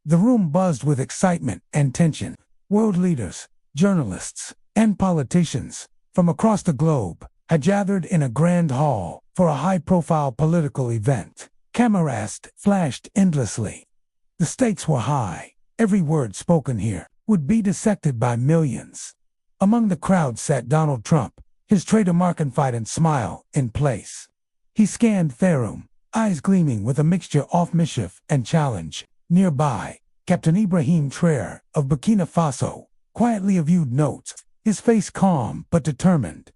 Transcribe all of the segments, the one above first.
The room buzzed with excitement and tension. World leaders, journalists, and politicians from across the globe had gathered in a grand hall for a high-profile political event. Cameras flashed endlessly. The stakes were high. Every word spoken here would be dissected by millions. Among the crowd sat Donald Trump, his trademark-confident smile in place. He scanned the room, eyes gleaming with a mixture of mischief and challenge. Nearby, Captain Ibrahim Traoré of Burkina Faso quietly reviewed notes, his face calm but determined.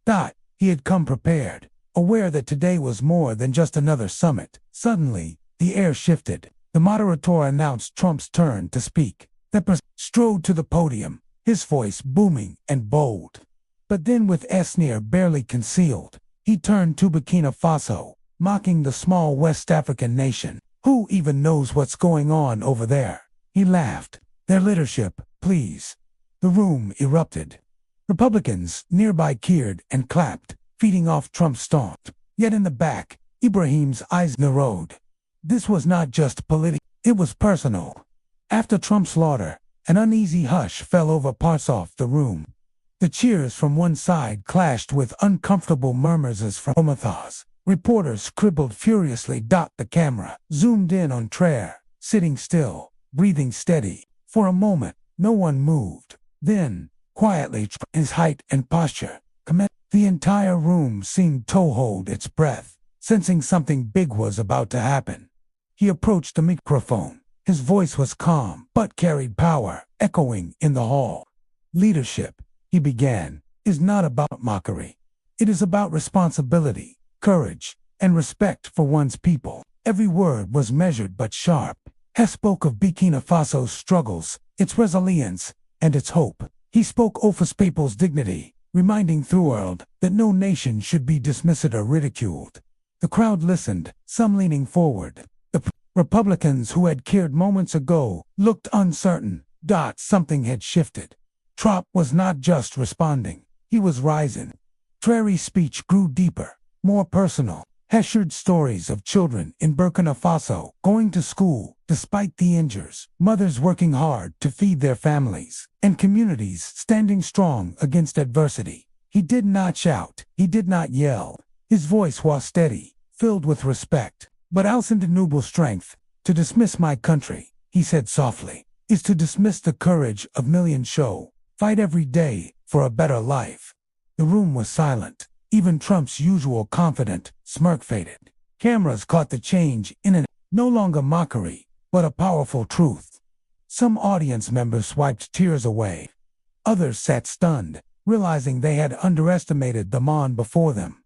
He had come prepared, aware that today was more than just another summit. Suddenly, the air shifted. The moderator announced Trump's turn to speak. The president strode to the podium, his voice booming and bold. But then, with a sneer barely concealed, he turned to Burkina Faso, mocking the small West African nation. Who even knows what's going on over there? He laughed. Their leadership, please. The room erupted. Republicans nearby cheered and clapped, feeding off Trump's taunt. Yet in the back, Ibrahim's eyes narrowed. This was not just political, it was personal. After Trump's slaughter, an uneasy hush fell over parts of the room. The cheers from one side clashed with uncomfortable murmurs from Omathas. Reporters scribbled furiously. The camera zoomed in on Traoré, sitting still, breathing steady. For a moment, no one moved. Then, quietly, his height and posture commenced. The entire room seemed to hold its breath, sensing something big was about to happen. He approached the microphone. His voice was calm, but carried power, echoing in the hall. Leadership, he began, is not about mockery. It is about responsibility, courage, and respect for one's people. Every word was measured but sharp. He spoke of Burkina Faso's struggles, its resilience, and its hope. He spoke of his people's dignity, reminding the world that no nation should be dismissed or ridiculed. The crowd listened, some leaning forward. The Republicans who had cheered moments ago looked uncertain. Something had shifted. Trump was not just responding, he was rising. Traoré's speech grew deeper, more personal. He shared stories of children in Burkina Faso going to school despite the injuries, mothers working hard to feed their families, and communities standing strong against adversity. He did not shout, he did not yell. His voice was steady, filled with respect. But Al-Sindanubal strength, to dismiss my country, he said softly, is to dismiss the courage of millions show, fight every day for a better life. The room was silent. Even Trump's usual confident smirk faded. Cameras caught the change in an no longer mockery, but a powerful truth. Some audience members wiped tears away. Others sat stunned, realizing they had underestimated the man before them.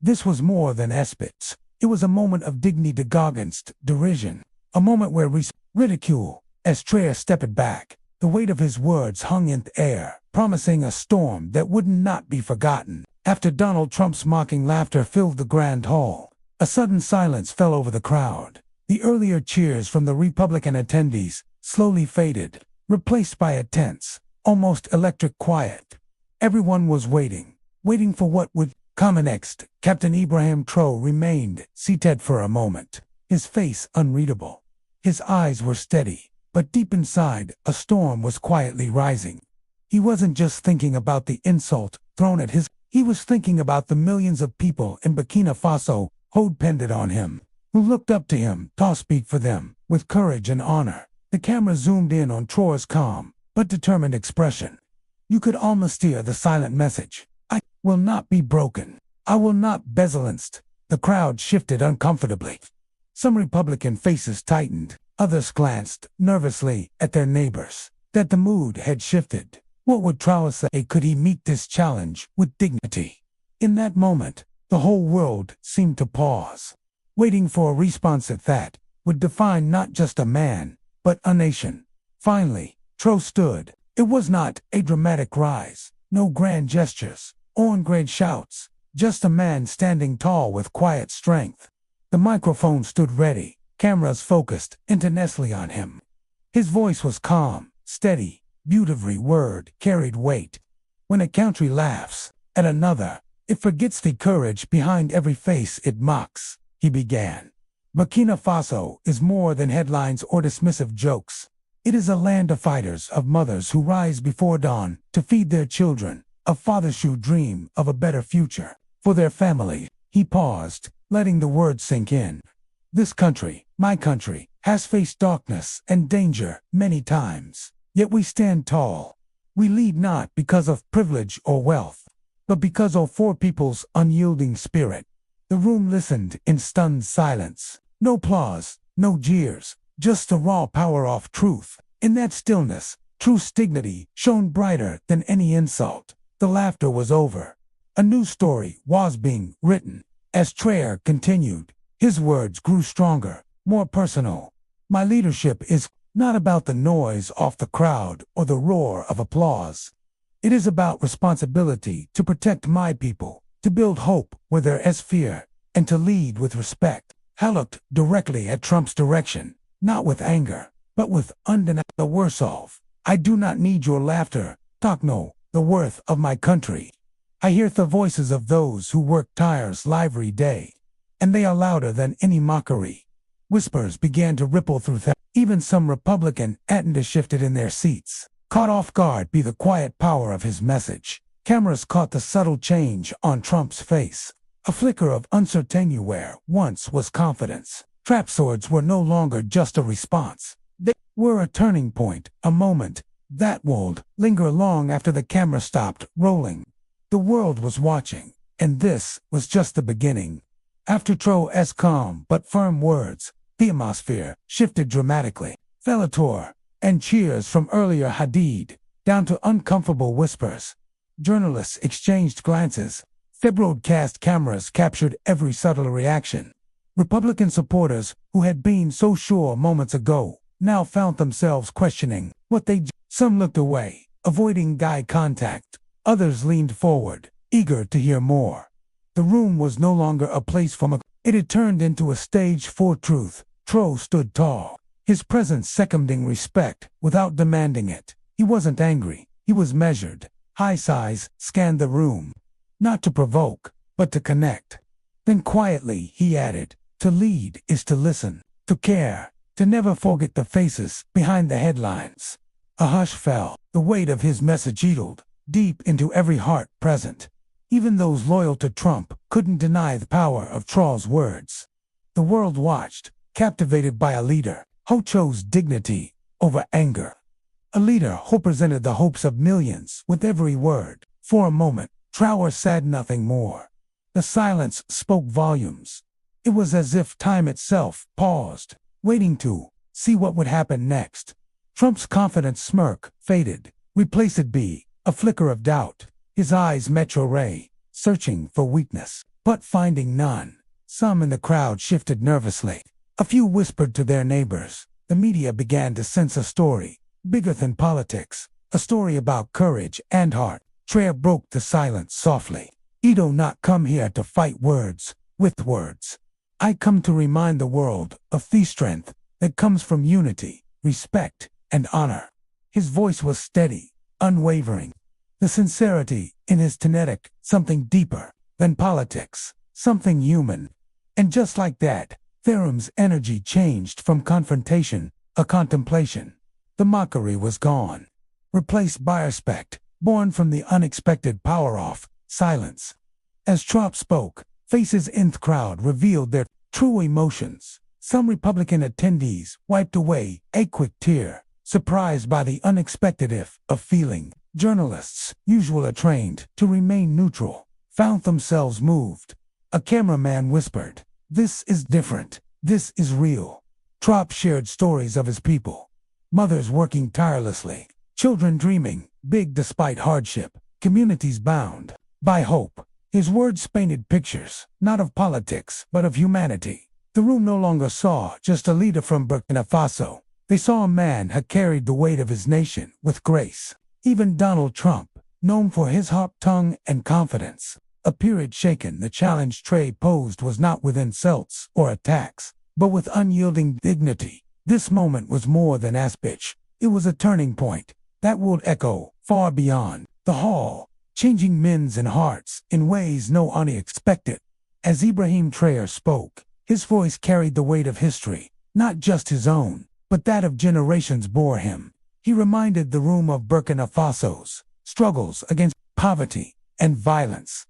This was more than espits. It was a moment of dignity against derision, a moment where ridicule. As Traoré stepped back, the weight of his words hung in the air, promising a storm that would not be forgotten. After Donald Trump's mocking laughter filled the grand hall, a sudden silence fell over the crowd. The earlier cheers from the Republican attendees slowly faded, replaced by a tense, almost electric quiet. Everyone was waiting for what would come next. Captain Ibrahim Traoré remained seated for a moment, his face unreadable. His eyes were steady, but deep inside, a storm was quietly rising. He wasn't just thinking about the insult thrown at his. He was thinking about the millions of people in Burkina Faso who depended on him, who looked up to him to speak for them with courage and honor. The camera zoomed in on Traoré's calm but determined expression. You could almost hear the silent message. I will not be broken. I will not be silenced. The crowd shifted uncomfortably. Some Republican faces tightened. Others glanced nervously at their neighbors. That the mood had shifted. What would Traoré say? Could he meet this challenge with dignity? In that moment, the whole world seemed to pause, waiting for a response that would define not just a man, but a nation. Finally, Traoré stood. It was not a dramatic rise, no grand gestures, or great shouts, just a man standing tall with quiet strength. The microphone stood ready, cameras focused intensely on him. His voice was calm, steady. Every word carried weight. When a country laughs at another, it forgets the courage behind every face it mocks, he began. Burkina Faso is more than headlines or dismissive jokes. It is a land of fighters, of mothers who rise before dawn to feed their children, of fathers who dream of a better future for their family. He paused, letting the words sink in. This country, my country, has faced darkness and danger many times, yet we stand tall. We lead not because of privilege or wealth, but because of four people's unyielding spirit. The room listened in stunned silence. No applause, no jeers, just the raw power of truth. In that stillness, truth's dignity shone brighter than any insult. The laughter was over. A new story was being written. As Traoré continued, his words grew stronger, more personal. My leadership is not about the noise of the crowd or the roar of applause. It is about responsibility to protect my people, to build hope where there is fear, and to lead with respect. I looked directly at Trump's direction, not with anger, but with undeniable. The worse off. I do not need your laughter, talk no, the worth of my country. I hear the voices of those who work tirelessly every day, and they are louder than any mockery. Whispers began to ripple through them. Even some Republican agendas shifted in their seats, caught off guard by the quiet power of his message. Cameras caught the subtle change on Trump's face, a flicker of uncertainty where once was confidence. Trap swords were no longer just a response. They were a turning point, a moment that would linger long after the camera stopped rolling. The world was watching, and this was just the beginning. After Traoré's calm but firm words, the atmosphere shifted dramatically. Fellator and cheers from earlier Hadid, down to uncomfortable whispers. Journalists exchanged glances. The broadcast cameras captured every subtle reaction. Republican supporters, who had been so sure moments ago, now found themselves questioning what they did. Some looked away, avoiding eye contact. Others leaned forward, eager to hear more. The room was no longer a place for it had turned into a stage for truth. Traoré stood tall, his presence seconding respect without demanding it. He wasn't angry, he was measured. His eyes scanned the room, not to provoke, but to connect. Then quietly he added, to lead is to listen, to care, to never forget the faces behind the headlines. A hush fell, the weight of his message settled deep into every heart present. Even those loyal to Trump couldn't deny the power of Traoré's words. The world watched, captivated by a leader who chose dignity over anger. A leader who presented the hopes of millions with every word. For a moment, Traoré said nothing more. The silence spoke volumes. It was as if time itself paused, waiting to see what would happen next. Trump's confident smirk faded, replaced by a flicker of doubt. His eyes met Traoré, searching for weakness, but finding none. Some in the crowd shifted nervously. A few whispered to their neighbors. The media began to sense a story, bigger than politics, a story about courage and heart. Traoré broke the silence softly. I do not come here to fight words with words. I come to remind the world of the strength that comes from unity, respect, and honor. His voice was steady, unwavering. The sincerity in his kinetic, something deeper than politics, something human. And just like that, Therum's energy changed from confrontation to contemplation. The mockery was gone, replaced by respect, born from the unexpected power of silence. As Trump spoke, faces in the crowd revealed their true emotions. Some Republican attendees wiped away a quick tear, surprised by the unexpected of feeling. Journalists, usually trained to remain neutral, found themselves moved. A cameraman whispered, "This is different. This is real." Trump shared stories of his people. Mothers working tirelessly, children dreaming big despite hardship, communities bound by hope. His words painted pictures, not of politics, but of humanity. The room no longer saw just a leader from Burkina Faso. They saw a man who carried the weight of his nation with grace. Even Donald Trump, known for his sharp tongue and confidence, appeared shaken. The challenge Traoré posed was not with insults or attacks, but with unyielding dignity. This moment was more than a speech. It was a turning point that would echo far beyond the hall, changing men's and hearts in ways no one expected. As Ibrahim Traoré spoke, his voice carried the weight of history, not just his own. but that of generations bore him. He reminded the room of Burkina Faso's struggles against poverty and violence.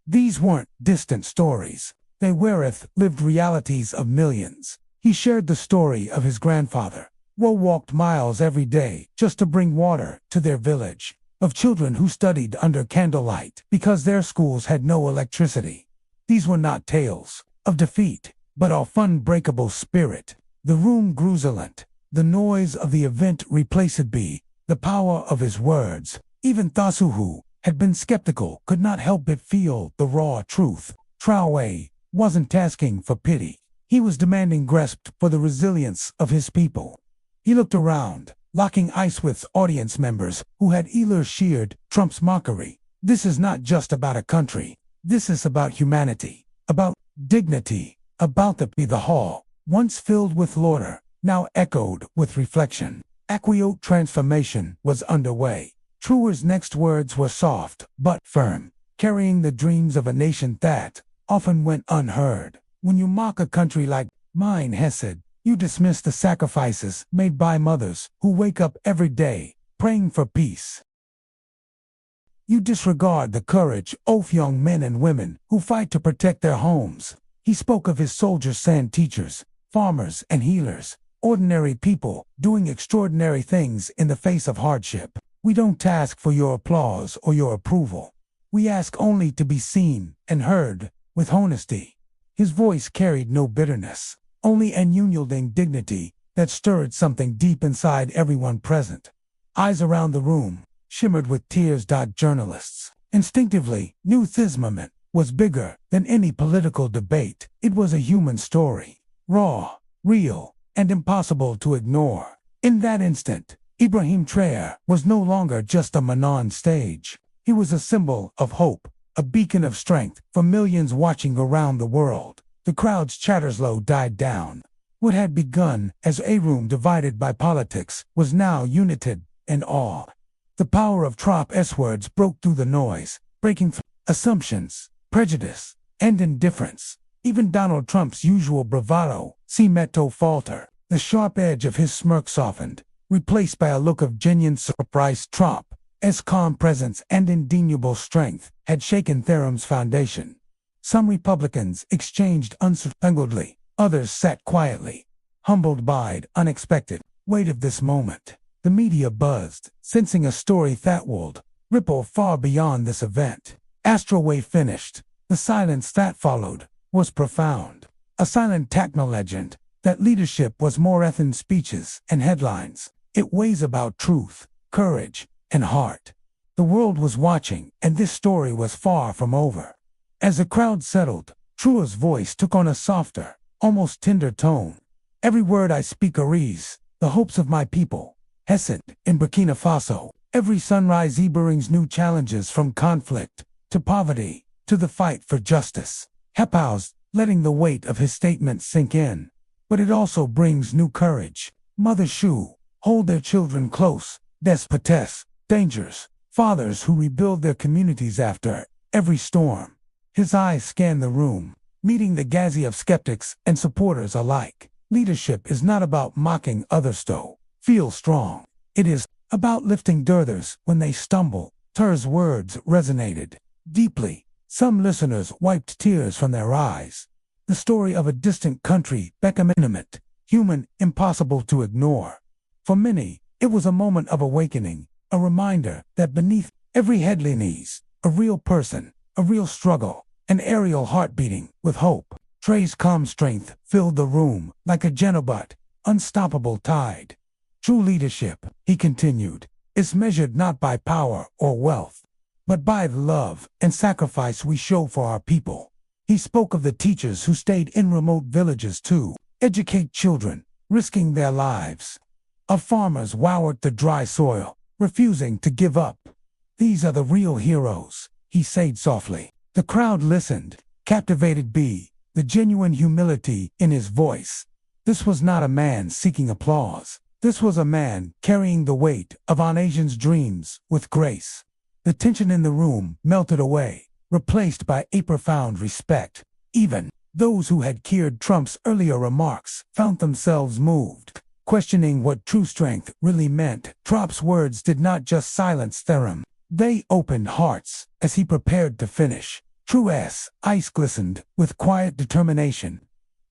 These weren't distant stories. They were lived realities of millions. He shared the story of his grandfather, who walked miles every day just to bring water to their village, of children who studied under candlelight because their schools had no electricity. These were not tales of defeat, but of unbreakable spirit. The room grew silent. The noise of the event replaced the power of his words. Even Thasu, who had been skeptical, could not help but feel the raw truth. Traoré wasn't asking for pity. He was demanding grasp for the resilience of his people. He looked around, locking eyes with audience members who had either cheered Trump's mockery. This is not just about a country. This is about humanity, about dignity, about the hall, once filled with laughter, now echoed with reflection. Aquiote transformation was underway. Traoré's next words were soft but firm, carrying the dreams of a nation that often went unheard. When you mock a country like mine, he said, you dismiss the sacrifices made by mothers who wake up every day praying for peace. You disregard the courage of young men and women who fight to protect their homes. He spoke of his soldiers and teachers, farmers and healers, ordinary people doing extraordinary things in the face of hardship. We don't ask for your applause or your approval. We ask only to be seen and heard with honesty. His voice carried no bitterness, only an unyielding dignity that stirred something deep inside everyone present. Eyes around the room shimmered with tears. Journalists instinctively knew this moment was bigger than any political debate. It was a human story, raw, real, and impossible to ignore. In that instant, Ibrahim Traoré was no longer just a man on stage. He was a symbol of hope, a beacon of strength for millions watching around the world. The crowd's chatterslow died down. What had begun as a room divided by politics was now united in awe. The power of Trump's words broke through the noise, breaking through assumptions, prejudice, and indifference. Even Donald Trump's usual bravado seemed to falter. The sharp edge of his smirk softened, replaced by a look of genuine surprise. Trump's calm presence and indeniable strength had shaken Therum's foundation. Some Republicans exchanged uncertainly, others sat quietly, humbled by the unexpected weight of this moment. The media buzzed, sensing a story that would ripple far beyond this event. Traoré finished. The silence that followed was profound. A silent techno legend that leadership was more than speeches and headlines. It weighs about truth, courage, and heart. The world was watching, and this story was far from over. As the crowd settled, Traoré's voice took on a softer, almost tender tone. Every word I speak carries the hopes of my people. He said, in Burkina Faso, every sunrise brings new challenges, from conflict to poverty to the fight for justice. He paused, letting the weight of his statement sink in. But it also brings new courage. Mothers who hold their children close, despotes, dangers, fathers who rebuild their communities after every storm. His eyes scanned the room, meeting the gaze of skeptics and supporters alike. Leadership is not about mocking others to feel strong. It is about lifting others when they stumble. Traoré's words resonated deeply. Some listeners wiped tears from their eyes. The story of a distant country became intimate, human, impossible to ignore. For many, it was a moment of awakening, a reminder that beneath every headline is a real person, a real struggle, an aerial heart beating with hope. Traoré's calm strength filled the room like a gentle but unstoppable tide. True leadership, he continued, is measured not by power or wealth, but by the love and sacrifice we show for our people. He spoke of the teachers who stayed in remote villages to educate children, risking their lives. Of farmers who worked the dry soil, refusing to give up. These are the real heroes, he said softly. The crowd listened, captivated by the genuine humility in his voice. This was not a man seeking applause. This was a man carrying the weight of our nation's dreams with grace. The tension in the room melted away, replaced by a profound respect. Even those who had cheered Trump's earlier remarks found themselves moved. questioning what true strength really meant. Trop's words did not just silence Theron. They opened hearts as he prepared to finish. True's eyes glistened with quiet determination.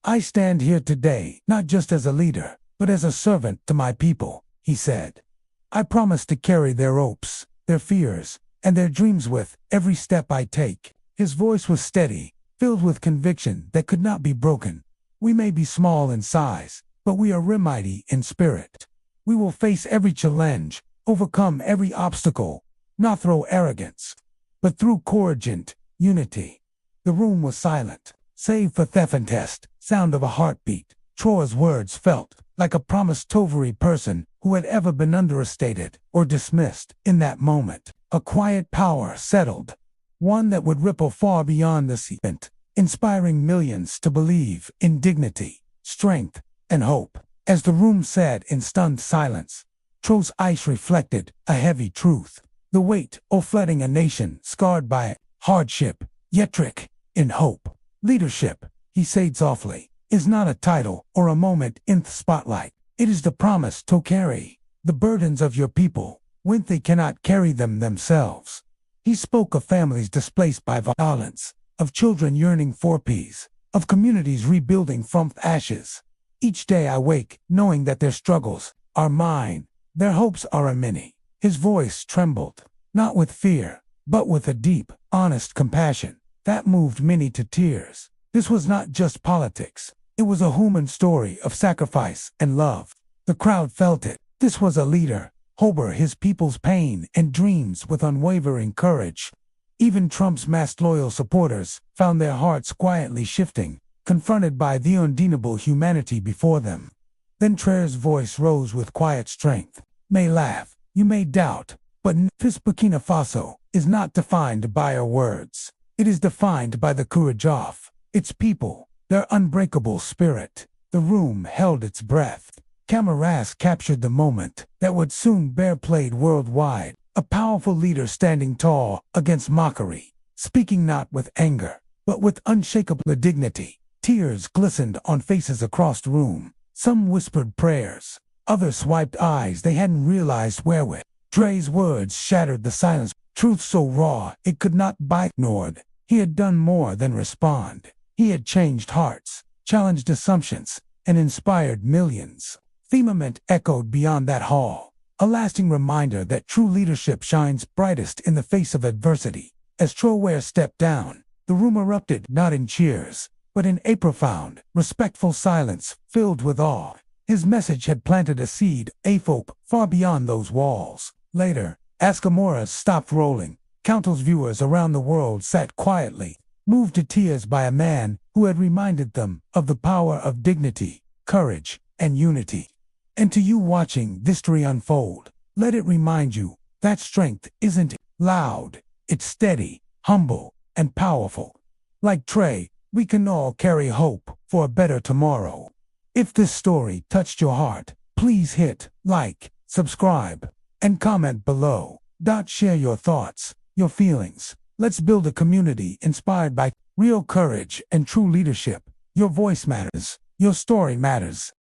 "I stand here today not just as a leader, but as a servant to my people," he said. "I promise to carry their hopes, their fears, and their dreams with every step I take." His voice was steady, filled with conviction that could not be broken. "We may be small in size, but we are mighty in spirit. We will face every challenge, overcome every obstacle, not through arrogance, but through courage and unity." The room was silent, save for the sound of a heartbeat. Traoré's words felt like a promise to every person who had ever been understated or dismissed. In that moment, a quiet power settled, one that would ripple far beyond the event, inspiring millions to believe in dignity, strength, and hope. As the room sat in stunned silence, Traoré's eyes reflected a heavy truth. The weight of flooding a nation scarred by hardship, yet rich in hope. "Leadership," he said softly, "is not a title or a moment in the spotlight. It is the promise to carry the burdens of your people when they cannot carry them themselves." He spoke of families displaced by violence, of children yearning for peace, of communities rebuilding from ashes. "Each day I wake knowing that their struggles are mine, their hopes are many." His voice trembled, not with fear, but with a deep, honest compassion that moved many to tears. This was not just politics. It was a human story of sacrifice and love. The crowd felt it. This was a leader, over his people's pain and dreams with unwavering courage. Even Trump's masked loyal supporters found their hearts quietly shifting, confronted by the undeniable humanity before them. Then Traoré's voice rose with quiet strength. "May laugh, you may doubt, but this Burkina Faso is not defined by our words. It is defined by the courage of its people, their unbreakable spirit." The room held its breath. Cameras captured the moment that would soon bear played worldwide. A powerful leader standing tall against mockery, speaking not with anger, but with unshakable dignity. Tears glistened on faces across the room. Some whispered prayers, others wiped eyes they hadn't realized wherewith. Traoré's words shattered the silence. Truth so raw it could not be ignored. He had done more than respond. He had changed hearts, challenged assumptions, and inspired millions. The moment echoed beyond that hall, a lasting reminder that true leadership shines brightest in the face of adversity. As Traoré stepped down, the room erupted not in cheers, but in a profound, respectful silence filled with awe. His message had planted a seed, a hope, far beyond those walls. Later, as cameras stopped rolling, countless viewers around the world sat quietly, moved to tears by a man who had reminded them of the power of dignity, courage, and unity. And to you watching this story unfold, let it remind you that strength isn't loud, it's steady, humble, and powerful. Like Traoré, we can all carry hope for a better tomorrow. If this story touched your heart, please hit like, subscribe, and comment below. Share your thoughts, your feelings. Let's build a community inspired by real courage and true leadership. Your voice matters. Your story matters.